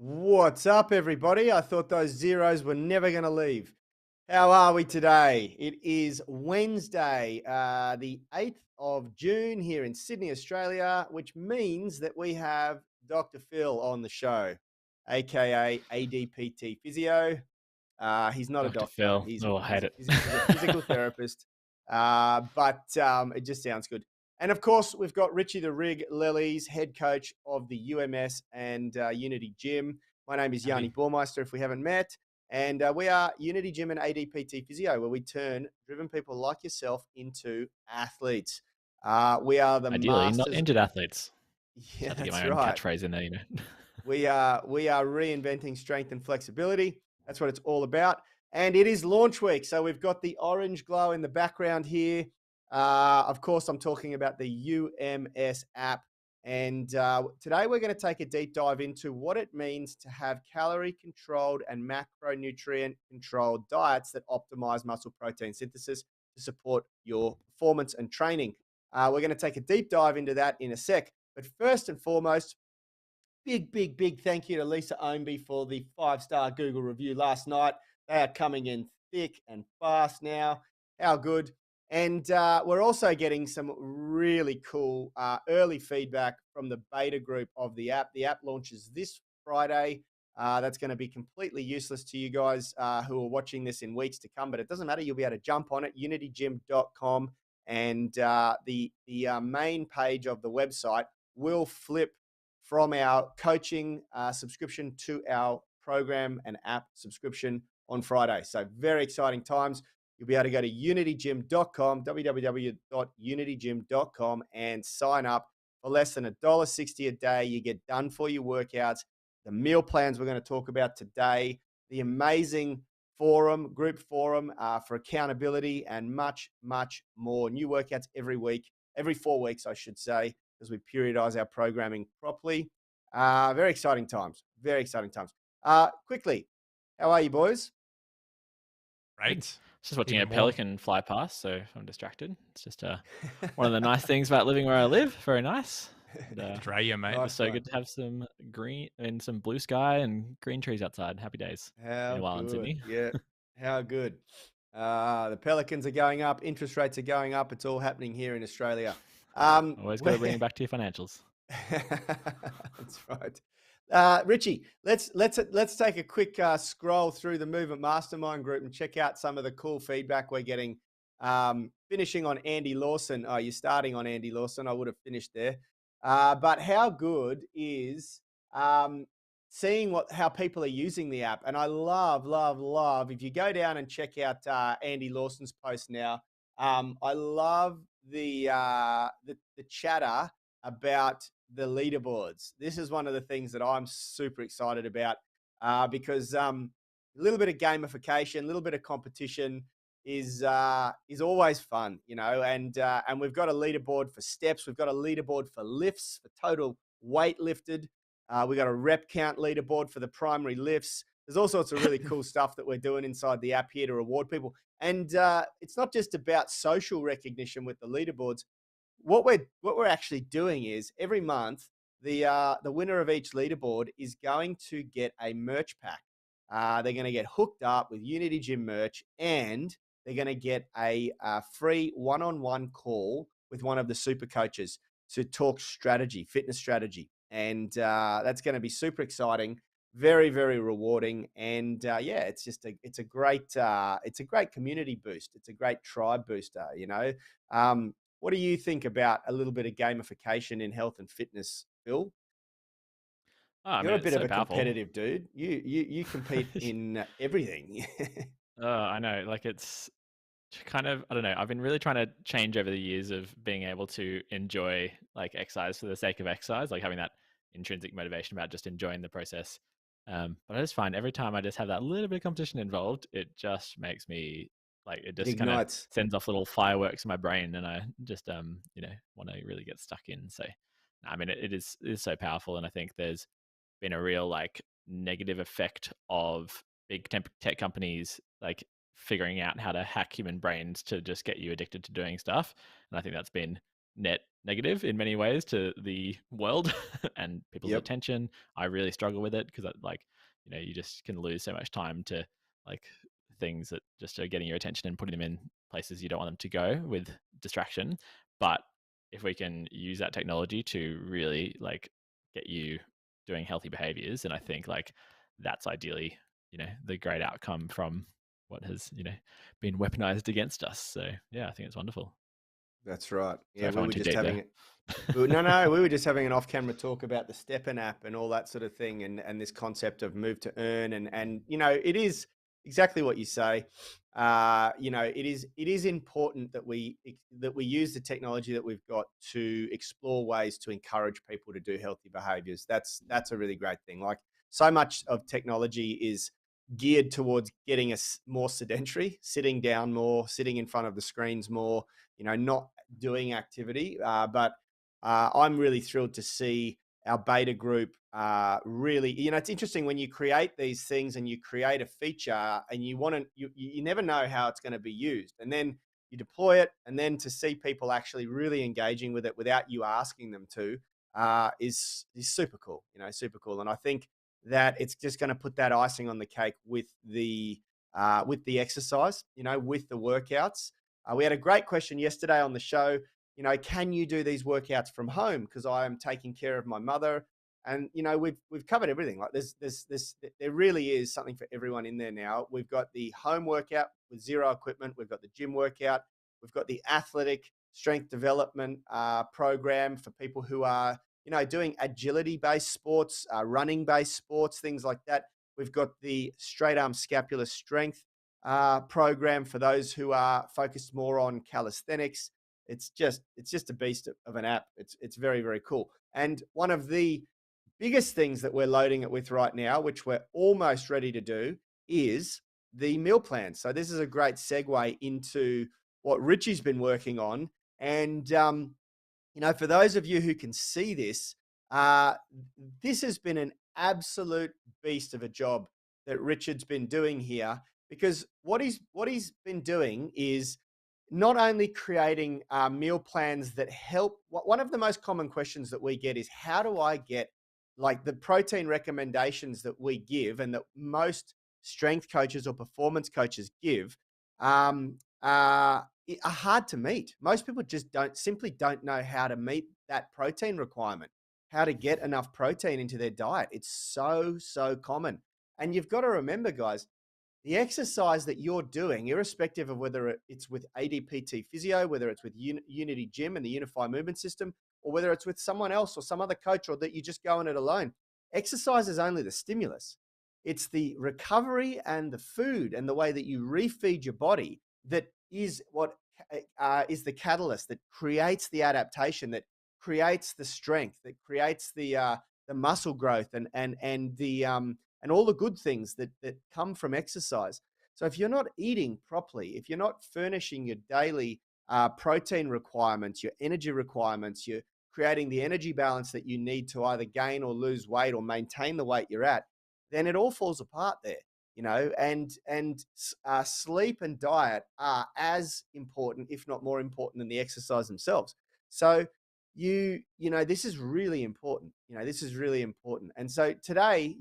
What's up, everybody? I thought those zeros were never going to leave. How are we today? It is Wednesday, the 8th of June here in Sydney, Australia, which means that we have Dr. Phil on the show, aka ADPT Physio. He's not a Dr. doctor. Phil. Oh, I hate it. He's a physical therapist, but it just sounds good. And of course, we've got Richie the Rig Lilies, head coach of the UMS and Unity Gym. My name is Yanni Howdy. Bormeister, if we haven't met. And we are Unity Gym and ADPT Physio, where we turn driven people like yourself into athletes. We are the Ideally, not masters. injured athletes. Just Yeah, have to get that's my own right. catchphrase in there, We are reinventing strength and flexibility. That's what it's all about. And it is launch week. So we've got the orange glow in the background here. Of course, I'm talking about the UMS app. And today we're going to take a deep dive into what it means to have calorie controlled and macronutrient controlled diets that optimize muscle protein synthesis to support your performance and training. We're going to take a deep dive into that in a sec. But first and foremost, big thank you to Lisa Ownby for the 5-star Google review last night. They are coming in thick and fast now. How good. And we're also getting some really cool early feedback from the beta group of the app. The app launches this Friday. That's going to be completely useless to you guys who are watching this in weeks to come, but it doesn't matter. You'll be able to jump on it, unitygym.com, and the main page of the website will flip from our coaching subscription to our program and app subscription on Friday. So very exciting times. You'll be able to go to unitygym.com, www.unitygym.com, and sign up for less than $1.60 a day. You get done for your workouts, the meal plans we're going to talk about today, the amazing group forum for accountability, and much more. New workouts every week, every 4 weeks, I should say, as we periodize our programming properly. Very exciting times. Very exciting times. Quickly, how are you, boys? Good. Right? Just watching a Keeping warm. pelican fly past, so I'm distracted. It's just one of the nice things about living where I live. Very nice. And, Dry you, mate. it's Nice so one. good to have some green and some blue sky and green trees outside. Happy days. Been How a while in good. Sydney. Yeah. How good. The Pelicans are going up. Interest rates are going up. It's all happening here in Australia. Always got to bring it back to your financials. That's right. Richie, let's take a quick scroll through the Movement Mastermind group and check out some of the cool feedback we're getting. Finishing on Andy Lawson. Oh, you're starting on Andy Lawson. I would have finished there. But how good is seeing how people are using the app? And I love. If you go down and check out Andy Lawson's post now, I love the chatter about the leaderboards. This is one of the things that I'm super excited about because a little bit of gamification, a little bit of competition is always fun, and we've got a leaderboard for steps, we've got a leaderboard for lifts, for total weight lifted. We've got a rep count leaderboard for the primary lifts. There's all sorts of really cool stuff that we're doing inside the app here to reward people. And it's not just about social recognition with the leaderboards. What we're actually doing is every month the winner of each leaderboard is going to get a merch pack. They're going to get hooked up with Unity Gym merch, and they're going to get a free one-on-one call with one of the super coaches to talk strategy, fitness strategy, and that's going to be super exciting, very rewarding, and yeah, it's a great community boost. It's a great tribe booster. What do you think about a little bit of gamification in health and fitness, Phil? Oh, I You're mean, a it's bit of so a powerful. competitive dude. You compete in everything. Oh, I know. Like it's kind of, I don't know. I've been really trying to change over the years of being able to enjoy like exercise for the sake of exercise, like having that intrinsic motivation about just enjoying the process. But I just find every time I just have that little bit of competition involved, it just makes me like it It just kind of ignites. sends off little fireworks in my brain, and I just want to really get stuck in. So, I mean, it is so powerful, and I think there's been a real like negative effect of big tech companies like figuring out how to hack human brains to just get you addicted to doing stuff. And I think that's been net negative in many ways to the world and people's Yep. attention. I really struggle with it because like, you just can lose so much time to like things that just are getting your attention and putting them in places you don't want them to go with distraction. But if we can use that technology to really like get you doing healthy behaviors, then I think like that's ideally, the great outcome from what has, been weaponized against us. So yeah, I think it's wonderful. That's right. Sorry Yeah, if I we went were too just deep having there. it. No, we were just having an off-camera talk about the Steppen app and all that sort of thing, and this concept of move to earn, and it is exactly what you say. It is important that we use the technology that we've got to explore ways to encourage people to do healthy behaviors. That's a really great thing. Like, so much of technology is geared towards getting us more sedentary, sitting down more, sitting in front of the screens more, not doing activity. But I'm really thrilled to see our beta group really. It's interesting when you create these things and you create a feature and you never know how it's going to be used, and then you deploy it, and then to see people actually really engaging with it without you asking them to is super cool. Super cool. And I think that it's just going to put that icing on the cake with the exercise. With the workouts. We had a great question yesterday on the show. Can you do these workouts from home? Because I am taking care of my mother, and we've covered everything. Like, there really is something for everyone in there now. We've got the home workout with zero equipment. We've got the gym workout. We've got the athletic strength development program for people who are doing agility based sports, running based sports, things like that. We've got the straight arm scapular strength program for those who are focused more on calisthenics. It's just a beast of an app. It's very, very cool. And one of the biggest things that we're loading it with right now, which we're almost ready to do, is the meal plan. So this is a great segue into what Richie's been working on. And for those of you who can see this, uh, this has been an absolute beast of a job that Richard's been doing here, because what he's been doing is not only creating meal plans that help. One of the most common questions that we get is, how do I get like the protein recommendations that we give and that most strength coaches or performance coaches give um, are hard to meet. Most people just don't know how to meet that protein requirement, how to get enough protein into their diet. It's so common. And you've got to remember, guys, the exercise that you're doing, irrespective of whether it's with ADPT Physio, whether it's with Unity Gym and the Unified Movement System, or whether it's with someone else or some other coach, or that you just go in it alone, exercise is only the stimulus. It's the recovery and the food and the way that you refeed your body that is what is the catalyst that creates the adaptation, that creates the strength, that creates the muscle growth and all the good things that come from exercise. So if you're not eating properly, if you're not furnishing your daily protein requirements, your energy requirements, you're creating the energy balance that you need to either gain or lose weight or maintain the weight you're at, then it all falls apart there. And sleep and diet are as important, if not more important, than the exercise themselves. So this is really important. This is really important. And so today,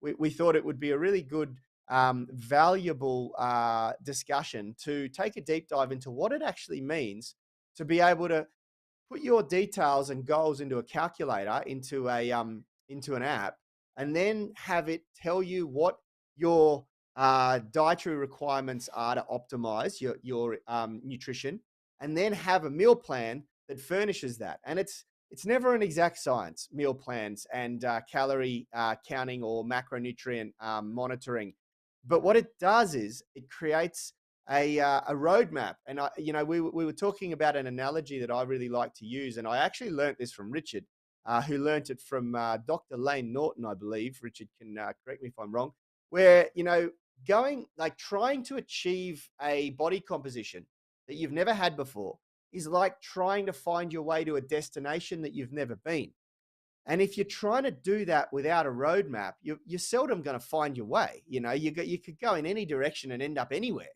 we thought it would be a really good, valuable discussion to take a deep dive into what it actually means to be able to put your details and goals into a calculator, into an app, and then have it tell you what your dietary requirements are to optimize your nutrition, and then have a meal plan that furnishes that. And it's never an exact science, meal plans and calorie counting or macronutrient monitoring. But what it does is it creates a roadmap. And we were talking about an analogy that I really like to use, and I actually learnt this from Richard, who learnt it from Dr. Lane Norton, I believe. Richard can correct me if I'm wrong. Where trying to achieve a body composition that you've never had before is like trying to find your way to a destination that you've never been. And if you're trying to do that without a roadmap, you're seldom going to find your way. You could go in any direction and end up anywhere.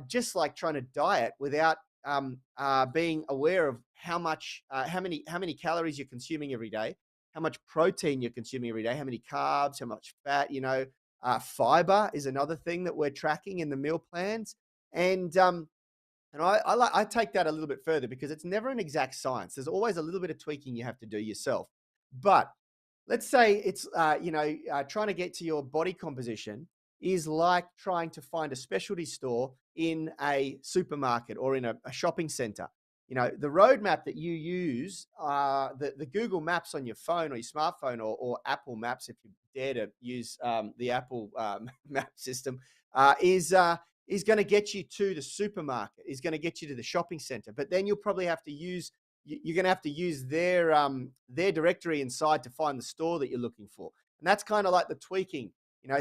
Just like trying to diet without being aware of how many calories you're consuming every day, how much protein you're consuming every day, how many carbs, how much fat, fiber is another thing that we're tracking in the meal plans. And I take that a little bit further because it's never an exact science. There's always a little bit of tweaking you have to do yourself. But let's say it's trying to get to your body composition is like trying to find a specialty store in a supermarket or in a shopping center. The roadmap that you use, the Google Maps on your phone or your smartphone, or Apple Maps, if you dare to use the Apple map system, is going to get you to the supermarket, is going to get you to the shopping center. But then you'll probably have to use you're going to have to use their directory inside to find the store that you're looking for. And that's kind of like the tweaking.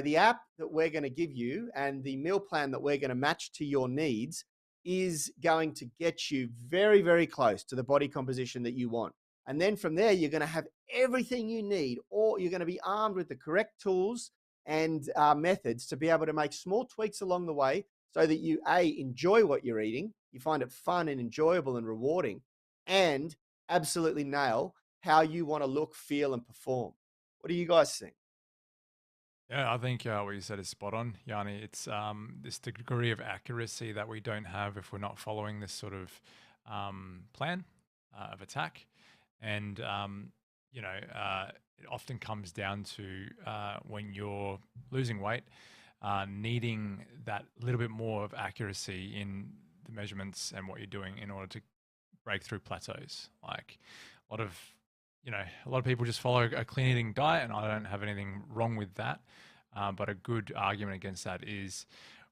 The app that we're going to give you and the meal plan that we're going to match to your needs is going to get you very, very close to the body composition that you want. And then from there, you're going to have everything you need, or you're going to be armed with the correct tools and methods to be able to make small tweaks along the way so that you, enjoy what you're eating, you find it fun and enjoyable and rewarding, and absolutely nail how you want to look, feel, and perform. What do you guys think? Yeah, I think what you said is spot on, Yanni. It's this degree of accuracy that we don't have if we're not following this sort of plan of attack. And, it often comes down to when you're losing weight, needing that little bit more of accuracy in the measurements and what you're doing in order to break through plateaus. Like a lot of a lot of people just follow a clean eating diet, and I don't have anything wrong with that. But a good argument against that is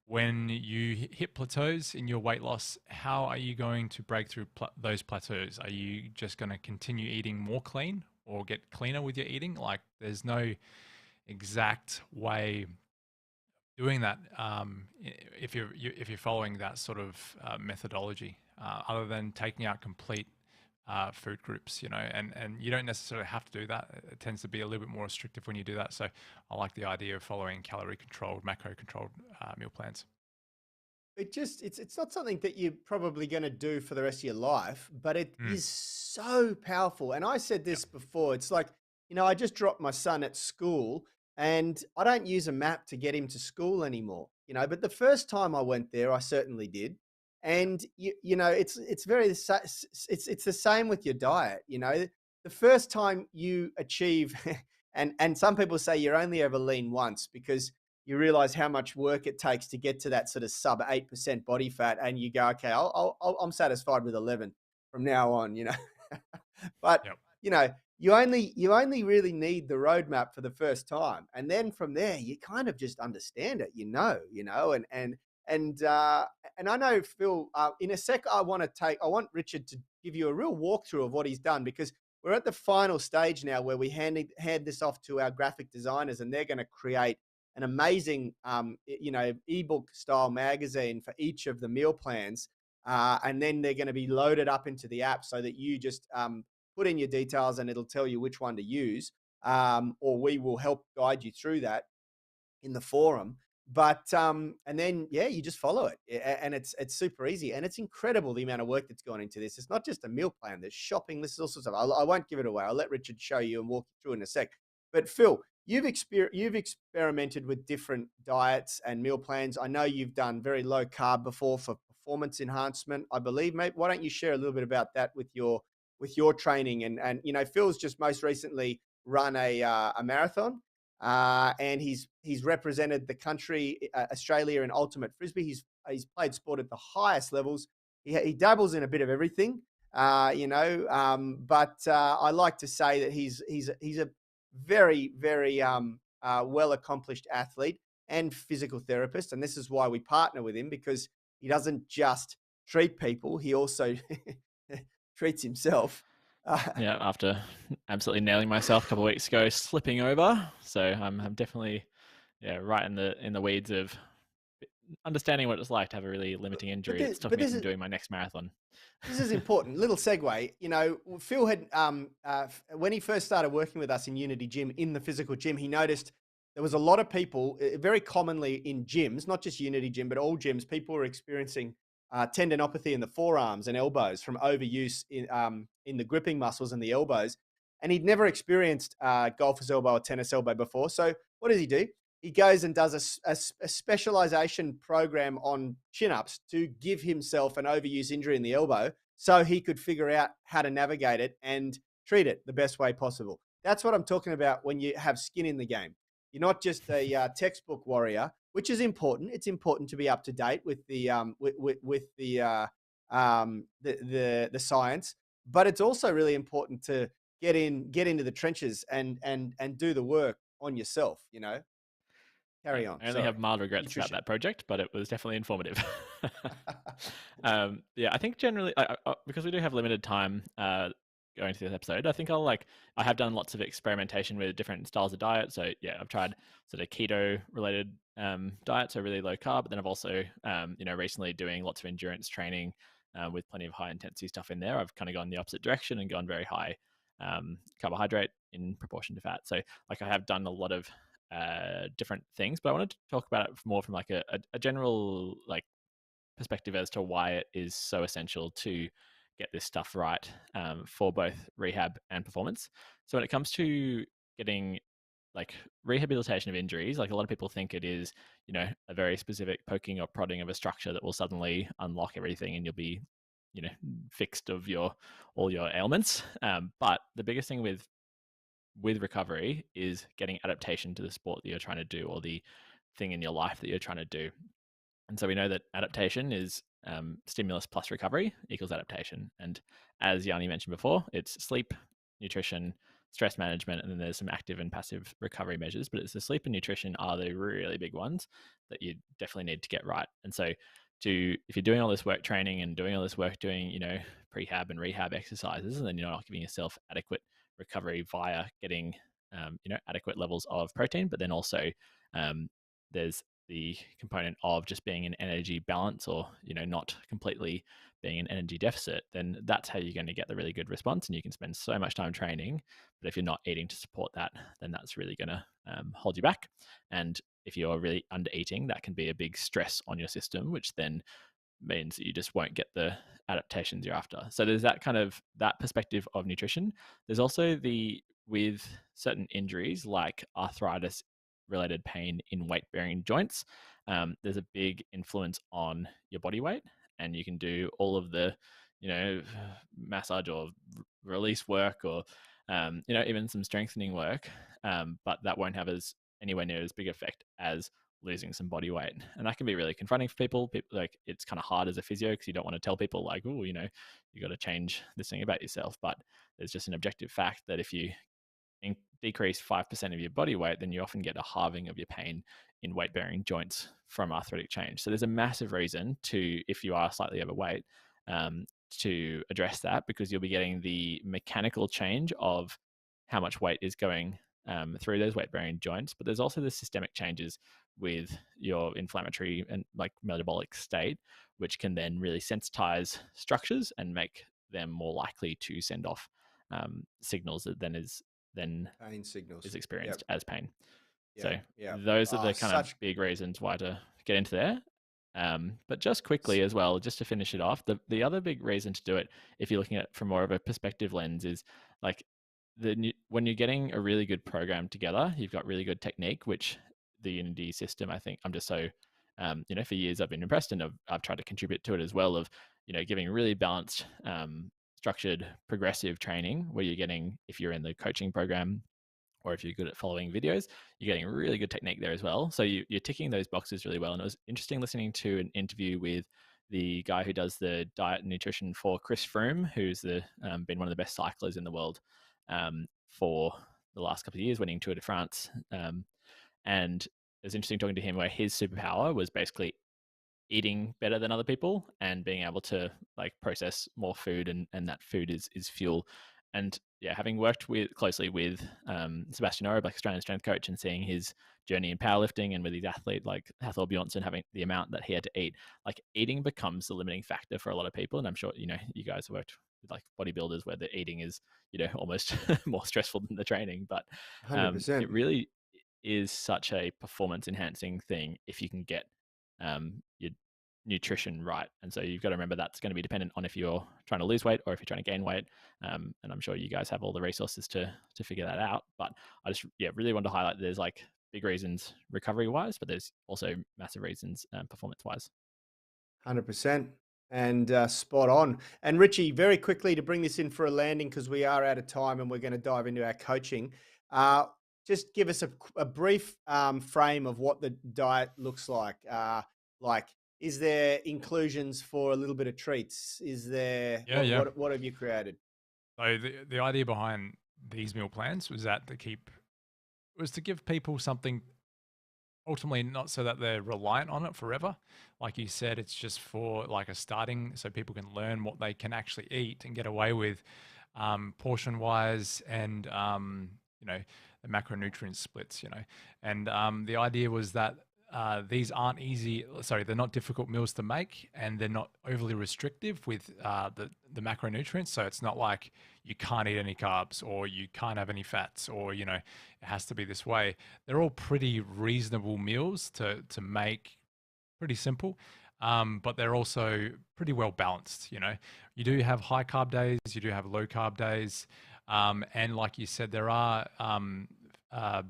when you hit plateaus in your weight loss, how are you going to break through those plateaus? Are you just going to continue eating more clean or get cleaner with your eating? Like there's no exact way doing that if you're following that sort of methodology, other than taking out complete food groups, and you don't necessarily have to do that. It tends to be a little bit more restrictive when you do that. So I like the idea of following calorie controlled, macro controlled meal plans. It's not something that you're probably going to do for the rest of your life, but it is so powerful. And I said this before. It's like, I just dropped my son at school and I don't use a map to get him to school anymore, but the first time I went there, I certainly did. And it's it's the same with your diet. The first time you achieve, and some people say you're only ever lean once because you realize how much work it takes to get to that sort of sub 8% body fat, and you go, okay, I'm satisfied with 11 from now on. But Yep. you only really need the roadmap for the first time, and then from there you kind of just understand it. And I know, Phil, in a sec, I want Richard to give you a real walkthrough of what he's done, because we're at the final stage now where we hand this off to our graphic designers, and they're going to create an amazing, ebook style magazine for each of the meal plans. And then they're going to be loaded up into the app so that you just put in your details and it'll tell you which one to use. Or we will help guide you through that in the forum. But and then you just follow it, and it's super easy, and it's incredible the amount of work that's gone into this. It's not just a meal plan. There's shopping lists, all sorts of. I won't give it away. I'll let Richard show you and walk you through in a sec. But Phil, you've experimented with different diets and meal plans. I know you've done very low carb before for performance enhancement, I believe. Mate, why don't you share a little bit about that with your training? And Phil's just most recently run a marathon. And he's represented the country, Australia, in ultimate frisbee. He's played sport at the highest levels. He dabbles in a bit of everything, but I like to say that he's a very, very well accomplished athlete and physical therapist, and this is why we partner with him, because he doesn't just treat people; he also treats himself. Yeah, after absolutely nailing myself a couple of weeks ago, slipping over. So I'm definitely right in the weeds of understanding what it's like to have a really limiting injury. It's stopping me from doing my next marathon. This is important. Little segue. Phil had when he first started working with us in Unity Gym, in the physical gym, he noticed there was a lot of people, very commonly in gyms, not just Unity Gym, but all gyms, people were experiencing tendinopathy in the forearms and elbows from overuse in the gripping muscles and the elbows. And he'd never experienced golfer's elbow or tennis elbow before. So what does he do? He goes and does a specialization program on chin-ups to give himself an overuse injury in the elbow so he could figure out how to navigate it and treat it the best way possible. That's what I'm talking about when you have skin in the game. You're not just a textbook warrior, which is important. It's important to be up to date with the the science, but it's also really important to get into the trenches and do the work on yourself. You know, carry on. I only Sorry. have mild regrets about that project, but it was definitely informative. Yeah, I think generally, because we do have limited time going through this episode, I think I have done lots of experimentation with different styles of diet. So yeah, I've tried sort of keto related diets, so really low carb. But then I've also, recently doing lots of endurance training with plenty of high intensity stuff in there. I've kind of gone the opposite direction and gone very high carbohydrate in proportion to fat. So like I have done a lot of different things, but I wanted to talk about it more from like a general like perspective as to why it is so essential to get this stuff right for both rehab and performance. So when it comes to getting like rehabilitation of injuries, like a lot of people think it is, a very specific poking or prodding of a structure that will suddenly unlock everything and you'll be, fixed of all your ailments. But the biggest thing with recovery is getting adaptation to the sport that you're trying to do or the thing in your life that you're trying to do. And so we know that adaptation is stimulus plus recovery equals adaptation. And as Yanni mentioned before, it's sleep, nutrition, stress management, and then there's some active and passive recovery measures. But it's the sleep and nutrition are the really big ones that you definitely need to get right. And so if you're doing all this work training and doing all this work doing, prehab and rehab exercises, and then you're not giving yourself adequate recovery via getting, adequate levels of protein, but then also there's the component of just being in energy balance or, not completely being in energy deficit, then that's how you're going to get the really good response. And you can spend so much time training, but if you're not eating to support that, then that's really going to hold you back. And if you're really under eating, that can be a big stress on your system, which then means that you just won't get the adaptations you're after. So there's that perspective of nutrition. There's also with certain injuries like arthritis related pain in weight bearing joints, there's a big influence on your body weight, and you can do all of the, massage or release work or, even some strengthening work, but that won't have anywhere near as big effect as losing some body weight. And that can be really confronting for people. Like it's kind of hard as a physio because you don't want to tell people like, oh, you got to change this thing about yourself. But there's just an objective fact that if you decrease 5% of your body weight, then you often get a halving of your pain in weight bearing joints from arthritic change. So there's a massive reason if you are slightly overweight, to address that, because you'll be getting the mechanical change of how much weight is going through those weight bearing joints. But there's also the systemic changes with your inflammatory and like metabolic state, which can then really sensitize structures and make them more likely to send off signals that then pain signals is experienced as pain. So those are the kind of big reasons why to get into there. But just quickly as well, just to finish it off, the other big reason to do it, if you're looking at it from more of a perspective lens, is like when you're getting a really good program together, you've got really good technique, which the Unity system, I think I'm just so, for years I've been impressed, and I've tried to contribute to it as well, of, giving really balanced, structured, progressive training where you're getting, if you're in the coaching program or if you're good at following videos, you're getting really good technique there as well. So you're ticking those boxes really well. And it was interesting listening to an interview with the guy who does the diet and nutrition for Chris Froome, who's been one of the best cyclists in the world for the last couple of years, winning Tour de France. And it was interesting talking to him where his superpower was basically eating better than other people and being able to like process more food, and that food is fuel. And yeah, having worked closely with Sebastian Oreb, like Australian strength coach, and seeing his journey in powerlifting and with his athlete like Hathor Bjornsson, having the amount that he had to eat, like eating becomes the limiting factor for a lot of people. And I'm sure, you guys have worked with like bodybuilders where the eating is, almost more stressful than the training, but 100%. it really is such a performance enhancing thing if you can get your nutrition right. And so you've got to remember that's going to be dependent on if you're trying to lose weight or if you're trying to gain weight. And I'm sure you guys have all the resources to figure that out. But I just really want to highlight there's like big reasons recovery wise, but there's also massive reasons performance wise. 100%. And spot on. And Richie, very quickly to bring this in for a landing, because we are out of time and we're going to dive into our coaching. Just give us a brief frame of what the diet looks like. Is there inclusions for a little bit of treats? Is there, what have you created? So the idea behind these meal plans was to give people something, ultimately not so that they're reliant on it forever. Like you said, it's just for like a starting, so people can learn what they can actually eat and get away with portion wise, and the macronutrient splits, and the idea was that these aren't they're not difficult meals to make, and they're not overly restrictive with the macronutrients. So it's not like you can't eat any carbs or you can't have any fats, or it has to be this way. They're all pretty reasonable meals to make, pretty simple, but they're also pretty well balanced. You do have high carb days, you do have low carb days, and like you said, there are a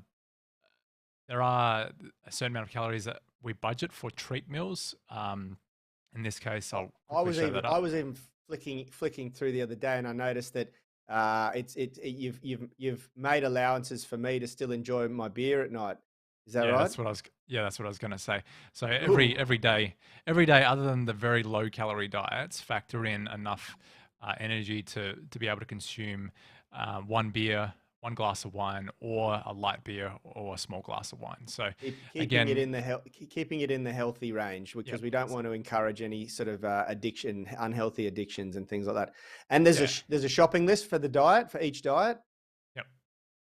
certain amount of calories that we budget for treat meals. In this case, I was even flicking through the other day, and I noticed that you've made allowances for me to still enjoy my beer at night. Is that right? That's what I was going to say. So every day, other than the very low calorie diets, factor in enough energy to be able to consume one beer, one glass of wine, or a light beer, or a small glass of wine. So keeping it in the healthy range, because we don't want to encourage any sort of unhealthy addictions and things like that. And there's a shopping list for the diet, for each diet.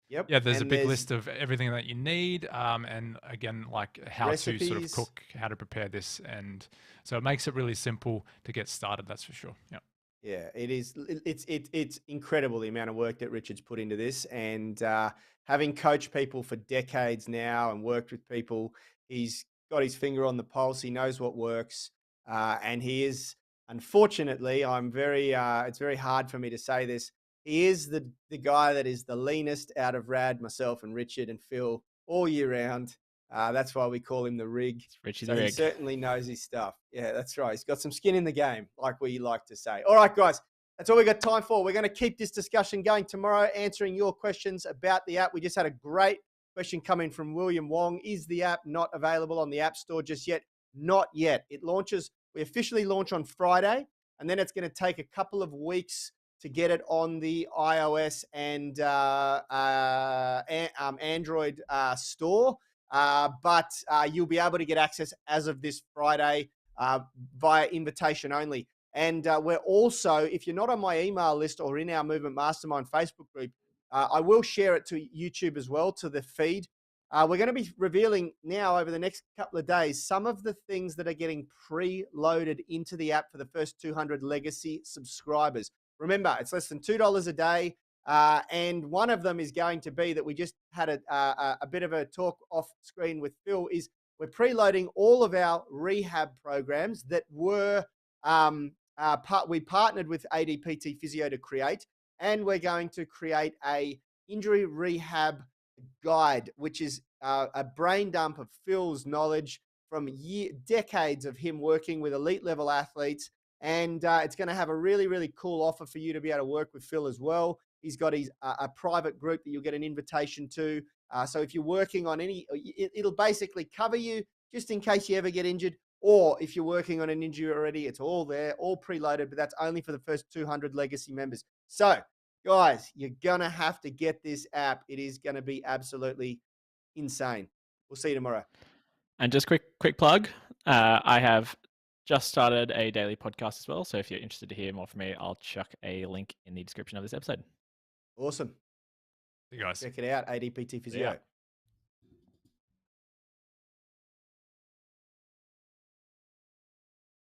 Yep. Yeah, there's a big list of everything that you need, and again, like how recipes, to sort of cook, how to prepare this, and so it makes it really simple to get started. That's for sure. Yeah. Yeah, it is. It's incredible the amount of work that Richard's put into this, and having coached people for decades now and worked with people, he's got his finger on the pulse. He knows what works, and he is. Unfortunately, it's very hard for me to say this. He is the guy that is the leanest out of Rad, myself, and Richard and Phil all year round. That's why we call him the Rig. Richie so the Rig. He certainly knows his stuff. Yeah, that's right. He's got some skin in the game, like we like to say. All right, guys, that's all we got time for. We're going to keep this discussion going tomorrow, answering your questions about the app. We just had a great question coming from William Wong. Is the app not available on the App Store just yet? Not yet. We officially launch on Friday, and then it's going to take a couple of weeks to get it on the iOS and Android store. But you'll be able to get access as of this Friday via invitation only. And we're also, if you're not on my email list or in our Movement Mastermind Facebook group, I will share it to YouTube as well, to the feed. We're going to be revealing now over the next couple of days some of the things that are getting pre-loaded into the app for the first 200 legacy subscribers. Remember, it's less than $2 a day. And one of them is going to be that we just had a bit of a talk off screen with Phil, is we're preloading all of our rehab programs that were we partnered with ADPT Physio to create, and we're going to create a injury rehab guide, which is a brain dump of Phil's knowledge from decades of him working with elite level athletes. And it's going to have a really, really cool offer for you to be able to work with Phil as well. He's got a private group that you'll get an invitation to. So if you're working on it'll basically cover you just in case you ever get injured, or if you're working on an injury already, it's all there, all preloaded, but that's only for the first 200 legacy members. So guys, you're going to have to get this app. It is going to be absolutely insane. We'll see you tomorrow. And just quick plug. I have just started a daily podcast as well. So if you're interested to hear more from me, I'll chuck a link in the description of this episode. Awesome. See you guys. Check it out, ADPT Physio.